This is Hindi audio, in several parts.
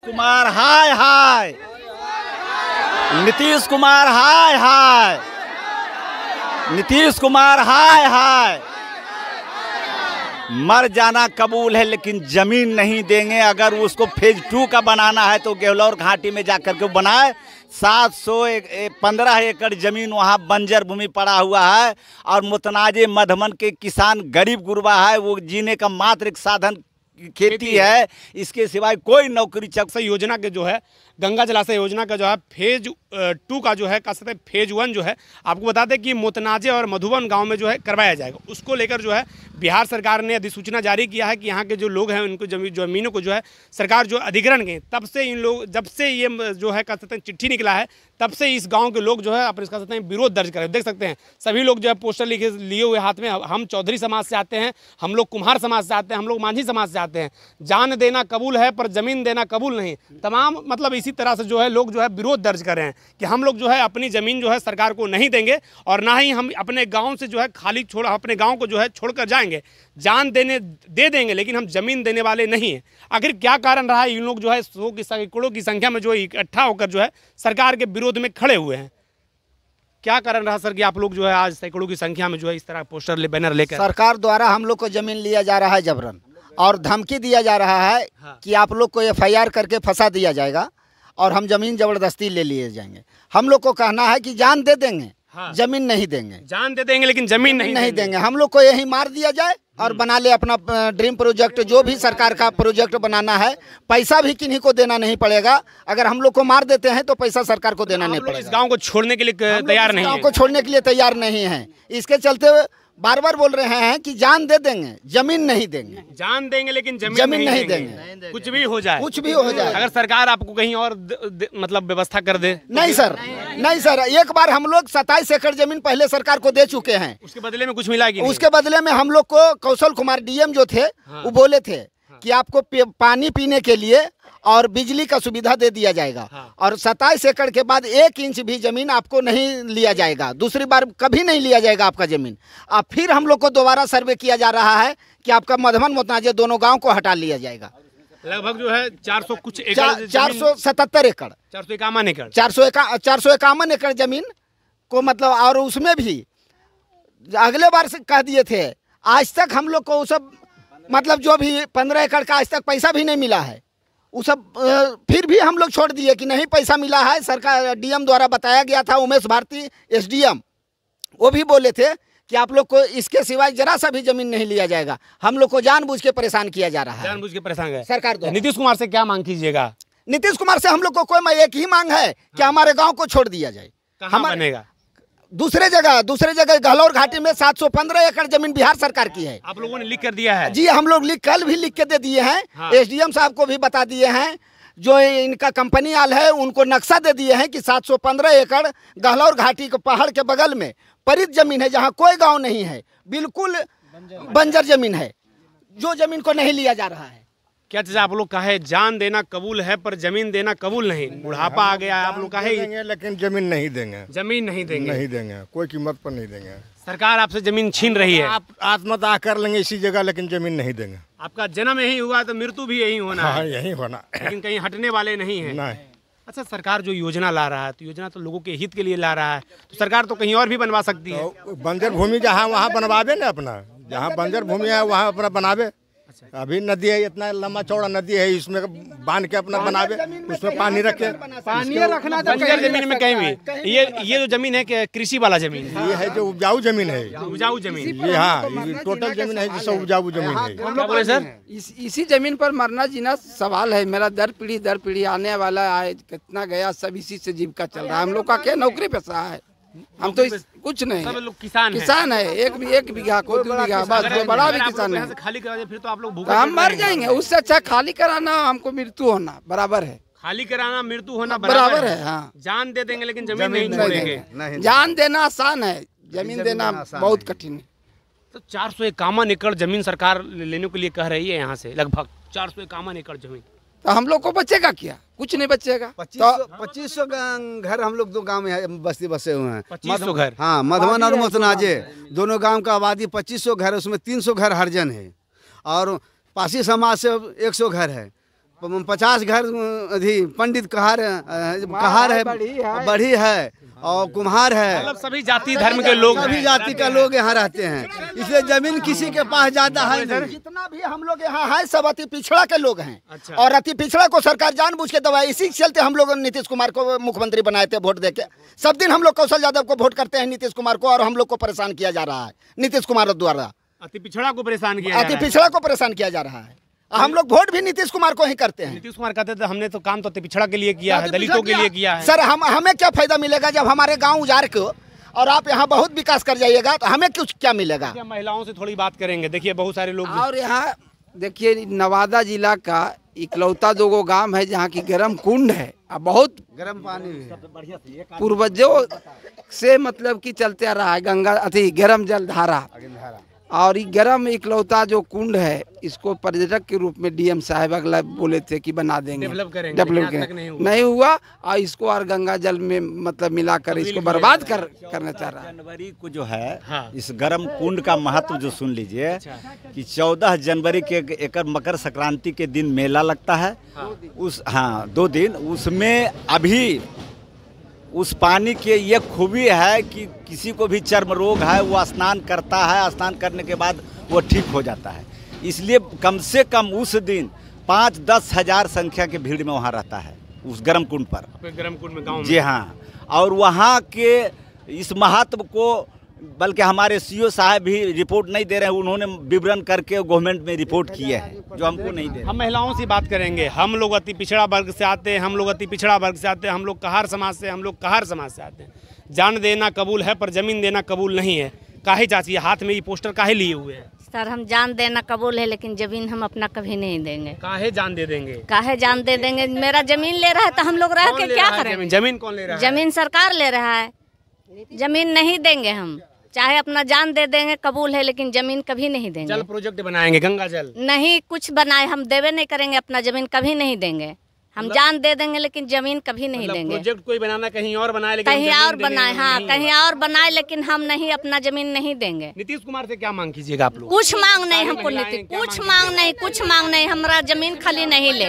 कुमार हाय हाय, नीतीश कुमार हाय हाय, नीतीश कुमार हाय हाय। मर जाना कबूल है लेकिन जमीन नहीं देंगे। अगर उसको फेज 2 का बनाना है तो गेहलोर घाटी में जाकर के बनाए। 715 एकड़ जमीन वहाँ बंजर भूमि पड़ा हुआ है और मुतनाजे मधमन के किसान गरीब गुरबा है, वो जीने का मात्र एक साधन खेती है, इसके सिवाय कोई नौकरी चक योजना के जो है गंगा जलाशय योजना का जो है फेज 2 का जो है कह सकते हैं फेज 1 जो है आपको बता दें कि मुतनाजे और मधुबन गांव में जो है करवाया जाएगा। उसको लेकर जो है बिहार सरकार ने अधिसूचना जारी किया है कि यहाँ के जो लोग हैं उनको जमीनों को जो है सरकार जो अधिग्रहण के तब से इन लोग जब से ये जो है कह सकते हैं चिट्ठी निकला है तब से इस गाँव के लोग जो है अपने कह सकते हैं विरोध दर्ज करें। देख सकते हैं सभी लोग जो है पोस्टर लिए हुए हाथ में, हम चौधरी समाज से आते हैं, हम लोग कुम्हार समाज से आते हैं, हम लोग मांझी समाज से आते हैं। जान देना कबूल है पर जमीन देना कबूल नहीं। तमाम मतलब इसी तरह से जो है लोग जो है विरोध दर्ज कर रहे हैं कि हम लोग जो है अपनी ज़मीन जो है सरकार को नहीं देंगे और ना ही हम अपने गांव से जो है खाली अपने गांव को जो है छोड़कर जाएंगे। जान दे देंगे लेकिन हम ज़मीन देने वाले नहीं हैं। आखिर क्या कारण रहा है इन लोग जो है 100 की सैकड़ों की संख्या में जो इकट्ठा होकर जो है सरकार के विरोध में खड़े हुए हैं? क्या कारण रहा सर कि आप लोग जो है आज सैकड़ों की संख्या में जो है इस तरह पोस्टर बैनर लेकर? सरकार द्वारा हम लोग को जमीन लिया जा रहा है जबरन और धमकी दिया जा रहा है कि आप लोग को FIR करके फंसा दिया जाएगा और हम जमीन जबरदस्ती ले लिए जाएंगे। हम लोग को कहना है कि जान दे देंगे, जमीन नहीं देंगे। जान दे देंगे लेकिन जमीन नहीं देंगे। हम लोग को यही मार दिया जाए और बना ले अपना ड्रीम प्रोजेक्ट, जो भी सरकार का प्रोजेक्ट बनाना है। पैसा भी किन्हीं को देना नहीं पड़ेगा। अगर हम लोग को मार देते हैं तो पैसा सरकार को देना नहीं पड़ेगा। इस गांव को छोड़ने के लिए तैयार नहीं, गांव को छोड़ने के लिए तैयार नहीं है। इसके चलते बार बार बोल रहे हैं कि जान दे देंगे, जमीन नहीं देंगे। जान देंगे लेकिन जमीन नहीं देंगे। कुछ भी हो जाए, कुछ भी हो जाए। अगर सरकार आपको कहीं और मतलब व्यवस्था कर दे? नहीं सर, नहीं सर। एक बार हम लोग 27 एकड़ जमीन पहले सरकार को दे चुके हैं। उसके बदले में कुछ मिला कि नहीं? उसके बदले में हम लोग को कौशल कुमार DM जो थे वो बोले थे कि आपको पानी पीने के लिए और बिजली का सुविधा दे दिया जाएगा और 27 एकड़ के बाद 1 इंच भी जमीन आपको नहीं लिया जाएगा। दूसरी बार कभी नहीं लिया जाएगा आपका जमीन। अब फिर हम लोग को दोबारा सर्वे किया जा रहा है कि आपका मधुबन मुतनाजे दोनों गांव को हटा लिया जाएगा। लगभग जो है 400 कुछ एकड़, 477 एकड़, 451 एकड़, 451 एकड़ जमीन को मतलब, और उसमें भी अगले बार से कह दिए थे, आज तक हम लोग को सब मतलब जो भी 15 एकड़ का आज तक पैसा भी नहीं मिला है। वो सब फिर भी हम लोग छोड़ दिए कि नहीं पैसा मिला है। सरकार DM द्वारा बताया गया था, उमेश भारती SDM वो भी बोले थे कि आप लोग को इसके सिवाय जरा सा भी जमीन नहीं लिया जाएगा। हम लोग को जानबूझ के परेशान किया जा रहा है। जानबूझ के परेशान है सरकार द्वारा। नीतीश कुमार से क्या मांग कीजिएगा? नीतीश कुमार से हम लोग को कोई एक ही मांग है कि हमारे गाँव को छोड़ दिया जाए। कहाँ बनेगा? दूसरे जगह गहलोर घाटी में 715 एकड़ जमीन बिहार सरकार की है। आप लोगों ने लिख कर दिया है? जी, हम लोग कल भी लिख के दे दिए हैं। SDM साहब को भी बता दिए हैं, जो इनका कंपनी आल है उनको नक्शा दे दिए हैं कि 715 एकड़ गहलोर घाटी के पहाड़ के बगल में परित जमीन है, जहाँ कोई गांव नहीं है, बिल्कुल बंजर जमीन है, जो जमीन को नहीं लिया जा रहा है। क्या चीज़ आप लोग कहे जान देना कबूल है पर जमीन देना कबूल नहीं? बुढ़ापा आ गया है, आप लोग कहे लेकिन जमीन नहीं देंगे। जमीन नहीं देंगे? नहीं देंगे, कोई कीमत पर नहीं देंगे। सरकार आपसे जमीन छीन रही है। आप आत्मदाह कर लेंगे इसी जगह, लेकिन जमीन नहीं देंगे। आपका जन्म यही हुआ तो मृत्यु भी यही होना है। यही होना, लेकिन कहीं हटने वाले नहीं है। नहीं। अच्छा, सरकार जो योजना ला रहा है तो योजना तो लोगों के हित के लिए ला रहा है, तो सरकार तो कहीं और भी बनवा सकती है। तो बंजर भूमि जहाँ वहाँ बनवावे ना, अपना जहाँ बंजर भूमि है वहाँ अपना बनावे। अभी नदी है, इतना लंबा चौड़ा नदी है, इसमें बांध के अपना बनावे, उसमें पानी रखे। पानी रखना बंजर जमीन में कहीं भी ये जो जमीन है कृषि वाला जमीन है, ये है जो उपजाऊ जमीन है। उपजाऊ जमीन ये हाँ, टोटल जमीन है जिससे उपजाऊ जमीन है। क्या बोले सर? इसी जमीन पर मरना जीना सवाल है मेरा। दर पीढ़ी आने वाला है, कितना गया, सब इसी से जीविका चल रहा है। हम लोग का क्या नौकरी पेशा है? हम तो कुछ नहीं, सब लोग किसान है। एक बीघा को 2 बीघा, बस जो बड़ा भी किसान है। खाली करा दे फिर तो आप लोग हम मर जाएंगे। उससे अच्छा खाली कराना हमको मृत्यु होना बराबर है। खाली कराना मृत्यु होना बराबर है। हाँ, जान दे देंगे लेकिन जमीन नहीं छोड़ेंगे। जान देना आसान है, जमीन देना बहुत कठिन है। तो 451 एकड़ जमीन सरकार लेने के लिए कह रही है, यहाँ से लगभग 451 एकड़ जमीन। तो हम लोग को बचेगा क्या? कुछ नहीं बचेगा। 2500 घर हम लोग 2 गांव में बस्ती बसे हुए हैं। 2500 घर? हाँ, मधुबन और मुतनाजे दोनों गांव का आबादी 2500 घर है। उसमें 300 घर हरिजन है और पासी समाज से 100 घर है। 50 घर अधी पंडित कहार है, बढ़ी है और कुम्हार है, मतलब सभी जाति धर्म के लोग, सभी जाति का लोग यहाँ रहते हैं। इसलिए जमीन किसी के पास ज्यादा है नहीं। जितना भी हम लोग यहाँ है सब अति पिछड़ा के लोग हैं। अच्छा। और अति पिछड़ा को सरकार जानबूझ के दबाई। इसी के चलते हम लोग नीतीश कुमार को मुख्यमंत्री बनाए थे वोट देके। सब दिन हम लोग कौशल यादव को वोट करते हैं, नीतीश कुमार को, और हम लोग को परेशान किया जा रहा है नीतीश कुमार द्वारा। अति पिछड़ा को परेशान किया जा अति रहा है। पिछड़ा को परेशान किया जा रहा है। हम लोग वोट भी नीतीश कुमार को ही करते हैं। नीतीश कुमार कहते थे हमने तो काम तो अति पिछड़ा के लिए किया है, दलितों के लिए किया है। सर हमें क्या फायदा मिलेगा जब हमारे गाँव उजाड़ के और आप यहाँ बहुत विकास कर जाइएगा तो हमें कुछ क्या मिलेगा। महिलाओं से थोड़ी बात करेंगे। देखिए बहुत सारे लोग, और यहाँ देखिए नवादा जिला का इकलौता 2 गांव है जहाँ की गर्म कुंड है और बहुत गर्म पानी भी पूर्वजों से मतलब कि चलते आ रहा है गंगा अति गर्म जल धारा। और ये गर्म इकलौता जो कुंड है इसको पर्यटक के रूप में डीएम साहब अगला बोले थे कि बना देंगे, डेवलप करेंगे, नहीं हुआ। और इसको और गंगा जल में मतलब मिलाकर इसको बर्बाद करना चाह रहा है। जनवरी को जो है इस गर्म कुंड का महत्व जो सुन लीजिए कि 14 जनवरी के एक मकर संक्रांति के दिन मेला लगता है। उस 2 दिन उसमें अभी उस पानी के ये खूबी है कि किसी को भी चर्म रोग है वो स्नान करता है, स्नान करने के बाद वो ठीक हो जाता है। इसलिए कम से कम उस दिन 5-10 हज़ार संख्या के भीड़ में वहाँ रहता है उस गर्म कुंड पर, गर्म कुंड में गाँव में। जी हाँ। और वहाँ के इस महत्व को बल्कि हमारे सीओ साहब भी रिपोर्ट नहीं दे रहे हैं, उन्होंने विवरण करके गवर्नमेंट में रिपोर्ट किए हैं जो हमको नहीं दे रहे। हम महिलाओं से बात करेंगे। हम लोग अति पिछड़ा वर्ग से आते हैं, हम लोग अति पिछड़ा वर्ग से आते हैं, हम लोग कहार समाज से, हम लोग कहार समाज से आते हैं। जान देना कबूल है पर जमीन देना कबूल नहीं है। काहे चाची हाथ में ये पोस्टर काहे लिए हुए हैं? सर हम जान देना कबूल है लेकिन जमीन हम अपना कभी नहीं देंगे। काहे जान दे देंगे? काहे जान दे देंगे? मेरा जमीन ले रहा है तो हम लोग रह के क्या करें? जमीन कौन ले रहा है? जमीन सरकार ले रहा है। जमीन नहीं देंगे हम, चाहे अपना जान दे देंगे कबूल है लेकिन जमीन कभी नहीं देंगे। जल प्रोजेक्ट बनाएंगे, गंगा जल नहीं कुछ बनाए हम देवे नहीं करेंगे, अपना जमीन कभी नहीं देंगे। हम जान दे देंगे लेकिन जमीन कभी नहीं देंगे। प्रोजेक्ट कोई बनाना कहीं और बनाए लेकिन कहीं और बनाए, हाँ कहीं और बनाए लेकिन हम नहीं अपना जमीन नहीं देंगे। नीतीश कुमार से क्या मांग कीजिएगा आप लोग? कुछ मांग नहीं हमको, नीतीश कुछ मांग नहीं, कुछ मांग नहीं। हमारा जमीन खाली नहीं ले,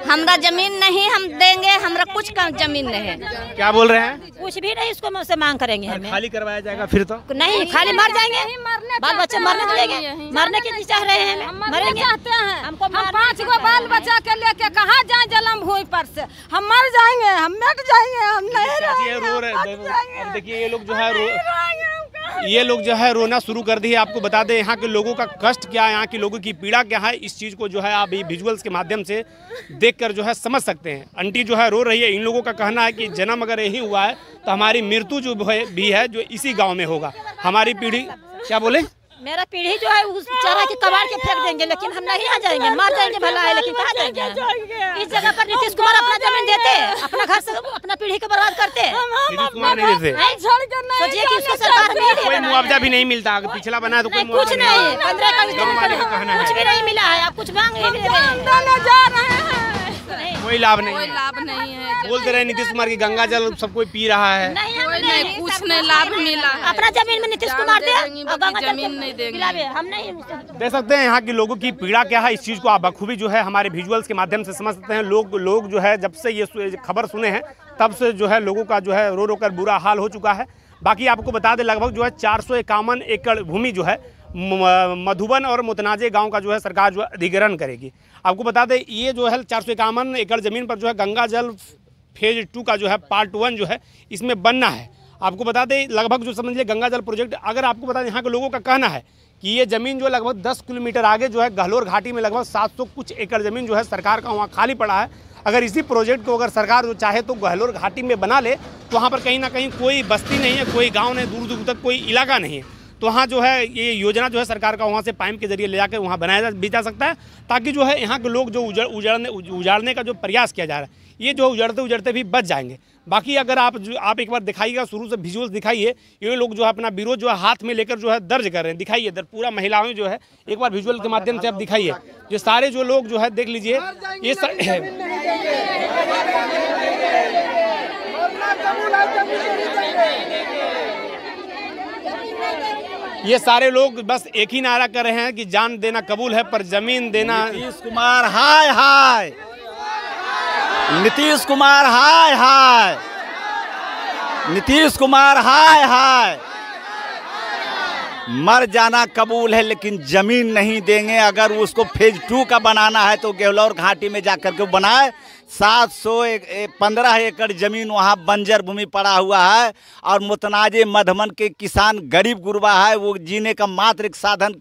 हमारा जमीन नहीं हम देंगे, हमारा कुछ का जमीन नहीं। क्या बोल रहे हैं? कुछ भी नहीं इसको मुझसे मांग करेंगे हमें। खाली करवाया जाएगा फिर तो नहीं, खाली मर जाएंगे, बाल बच्चे मरने देंगे, मरने के नहीं चाह रहे हैं, मरेंगे चाहते हैं। हमको 5 गो बाल बच्चा के लेके कहाँ जाए जन्म भूमि पर से? हम मर जाएंगे, हम मिट जाएंगे, हम नहीं रहेंगे। देखिए ये लोग जो है रोना शुरू कर दिए। आपको बता दें यहाँ के लोगों का कष्ट क्या है, यहाँ के लोगों की पीड़ा क्या है, इस चीज़ को जो है आप विजुअल्स के माध्यम से देखकर जो है समझ सकते हैं। आंटी जो है रो रही है। इन लोगों का कहना है कि जन्म अगर यही हुआ है तो हमारी मृत्यु जो भी है जो इसी गाँव में होगा। हमारी पीढ़ी क्या बोले, मेरा पीढ़ी जो है उस चारा के कबाड़ के फेंक देंगे लेकिन हम नहीं आ जाएंगे, मर जाएंगे भला है लेकिन कहाँ जाएंगे? इस जगह पर नीतीश कुमार अपना जमीन देते, अपना घर से अपना पीढ़ी को बर्बाद करते। नीतीश कुमार नहीं देते। सोचिए कि उसको सरकार कोई मुआवजा भी नहीं मिलता, पिछला बना है तो कोई कुछ नहीं, 15 का कुछ भी नहीं मिला है। आप कुछ मांग कोई लाभ नहीं, कोई लाभ नहीं है। बोलते रहे नीतीश कुमार की गंगा जल सब कोई पी रहा है, नहीं कुछ नहीं लाभ मिला। अपना जमीन में नीतीश कुमार दे, जमीन नहीं देंगे, हम नहीं देख सकते हैं यहाँ के लोगों की पीड़ा क्या है। इस चीज़ को आप बखूबी जो है हमारे विजुअल्स के माध्यम से समझ सकते हैं। लोग जो है जब से ये खबर सुने हैं तब से जो है लोगों का जो है रो कर बुरा हाल हो चुका है। बाकी आपको बता दें लगभग जो है 451 एकड़ भूमि जो है मधुबन और मुतनाजे गांव का जो है सरकार जो है अधिग्रहण करेगी। आपको बता दें ये जो है 451 एकड़ ज़मीन पर जो है गंगा जल फेज 2 का जो है पार्ट 1 जो है इसमें बनना है। आपको बता दें लगभग जो समझ लीजिए गंगा जल प्रोजेक्ट, अगर आपको बता दें यहाँ के लोगों का कहना है कि ये ज़मीन जो है लगभग 10 किलोमीटर आगे जो है गहलोर घाटी में लगभग 700 कुछ एकड़ ज़मीन जो है सरकार का वहाँ खाली पड़ा है। अगर इसी प्रोजेक्ट को अगर सरकार जो चाहे तो गहलोर घाटी में बना ले तो वहाँ पर कहीं ना कहीं कोई बस्ती नहीं है, कोई गाँव नहीं, दूर दूर तक कोई इलाका नहीं है। तो वहाँ जो है ये योजना जो है सरकार का वहाँ से पाइप के जरिए ले जाकर वहाँ बनाया भी जा सकता है, ताकि जो है यहाँ के लोग जो उजाड़ने का जो प्रयास किया जा रहा है ये जो उजड़ते भी बच जाएंगे। बाकी अगर आप एक बार दिखाइएगा, शुरू से विजुअल्स दिखाइए। ये लोग जो है अपना विरोध जो है हाथ में लेकर जो है दर्ज कर रहे हैं, दिखाइए इधर पूरा महिलाएं जो है एक बार विजुअल के माध्यम से आप दिखाइए। ये सारे जो लोग जो है देख लीजिए, ये सारे लोग बस एक ही नारा कर रहे हैं कि जान देना कबूल है पर जमीन देना। नीतीश कुमार हाय हाय, नीतीश कुमार हाय हाय, नीतीश कुमार हाय हाय। मर जाना कबूल है लेकिन जमीन नहीं देंगे। अगर उसको फेज 2 का बनाना है तो गेहलोर घाटी में जाकर के बनाए। 715 एकड़ जमीन वहाँ बंजर भूमि पड़ा हुआ है और मुतनाजे मधुबन के किसान गरीब गुरबा है, वो जीने का मात्र एक साधन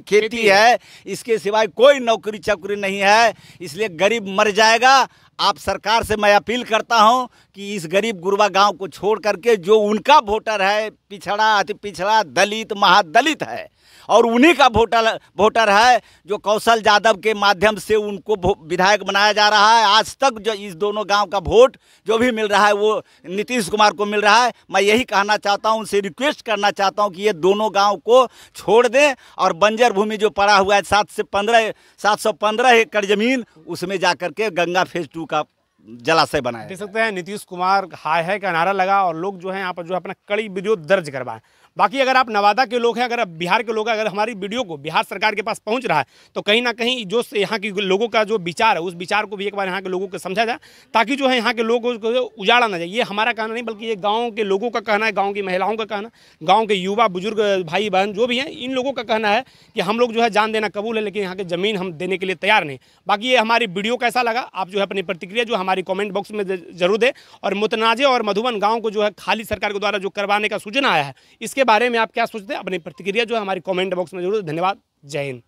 खेती है, इसके सिवाय कोई नौकरी चाकरी नहीं है, इसलिए गरीब मर जाएगा। आप सरकार से मैं अपील करता हूं कि इस गरीब गुरबा गांव को छोड़ करके जो उनका वोटर है, पिछड़ा अति पिछड़ा दलित महादलित है और उन्हीं का वोटर है जो कौशल यादव के माध्यम से उनको विधायक बनाया जा रहा है। आज तक जो इस दोनों गांव का वोट जो भी मिल रहा है वो नीतीश कुमार को मिल रहा है। मैं यही कहना चाहता हूं, उनसे रिक्वेस्ट करना चाहता हूं कि ये दोनों गांव को छोड़ दें और बंजर भूमि जो पड़ा हुआ है 715 एकड़ जमीन, उसमें जाकर के गंगा फेज 2 का जलाशय बनाया। देख सकते हैं नीतीश कुमार हाय है का नारा लगा और लोग जो है यहाँ पर जो है अपना कड़ी विरोध दर्ज करवाएं। बाकी अगर आप नवादा के लोग हैं, अगर आप बिहार के लोग हैं, अगर हमारी वीडियो को बिहार सरकार के पास पहुंच रहा है तो कहीं ना कहीं जो यहाँ के लोगों का जो विचार है उस विचार को भी एक बार यहाँ के लोगों को समझा जाए, ताकि जो है यहाँ के लोगों को उजाड़ा ना जाए। ये हमारा कहना नहीं बल्कि ये गाँव के लोगों का कहना है, गाँव की महिलाओं का कहना, गाँव के युवा बुजुर्ग भाई बहन जो भी हैं, इन लोगों का कहना है कि हम लोग जो है जान देना कबूल है लेकिन यहाँ की ज़मीन हम देने के लिए तैयार नहीं। बाकी ये हमारी वीडियो कैसा लगा, आप जो है अपनी प्रतिक्रिया जो हमारी कॉमेंट बॉक्स में जरूर दें। और मुतनाजे और मधुबन गाँव को जो है खाली सरकार के द्वारा जो करवाने का सूचना आया है, इसके बारे में आप क्या सोचते हैं, अपनी प्रतिक्रिया जो है हमारी कमेंट बॉक्स में जरूर। धन्यवाद, जय हिंद।